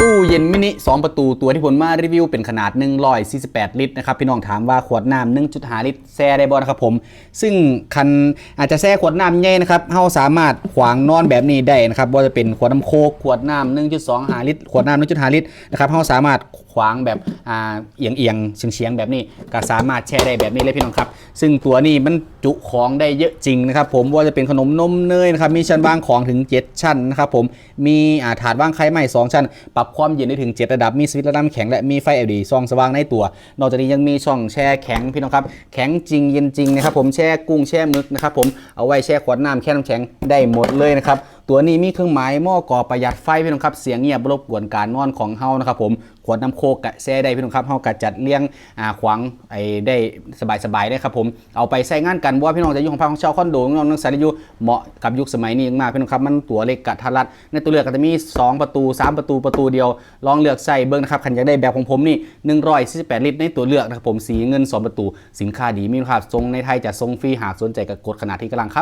ตู้เย็นมินิ2ประตูตัวที่ผมมารีวิวเป็นขนาด148ลิตรนะครับพี่น้องถามว่าขวดน้ำ1.5ลิตรแช่ได้บ่นะครับผมซึ่งคันอาจจะแช่ขวดน้ำใหญ่นะครับเฮาสามารถขวางนอนแบบนี้ได้นะครับว่าจะเป็นขวดน้ำโค้กขวดน้ำ1.25ลิตรขวดน้ำ1.5ลิตรนะครับเฮาสามารถขวางแบบเอียงเฉียงแบบนี้ก็สามารถแช่ได้แบบนี้เลยพี่น้องครับซึ่งตัวนี้มันจุของได้เยอะจริงนะครับผมว่าจะเป็นขนมนมเนยนะครับมีชั้นวางของถึง7ชั้นนะครับผมมีถาดวางไข่ใหม่2ชั้นปรับความเย็นได้ถึง7ระดับมีสวิตช์ระดับแข็งและมีไฟ LED ส่องสว่างในตัวนอกจากนี้ยังมีช่องแช่แข็งพี่น้องครับแข็งจริงเย็นจริงนะครับผมแช่กุ้งแช่หมึกนะครับผมเอาไว้แช่ขวดน้ำแช่น้ำแข็งได้หมดเลยนะครับตัวนี้มีเครื่องหมายหม้อก่อประหยัดไฟพี่น้องครับเสียงเงียบรบกวนการนอนของเฮานะครับผมขวดน้ำโคกกะแช่ได้พี่น้องครับเฮากะจัดเลี้ยงขวางได้สบายได้ครับผมเอาไปใช้งานกันว่าพี่น้องจะอยู่ของพักของเช่าคอนโดน้องนักศึกษาอยู่เหมาะกับยุคสมัยนี้มากพี่น้องครับมันตัวเล็กกะทัดรัดในตัวเลือกก็จะมี2ประตู3ประตูเดียวลองเลือกใส่เบิ้งนะครับคันอยากได้แบบของผมนี่148ลิตรในตัวเลือกนะครับผมสีเงิน2ประตูสินค้าดีมีคุณภาพทรงในไทยจะทรงฟรีหากสนใจกับกดขนาดที่กำลังครับ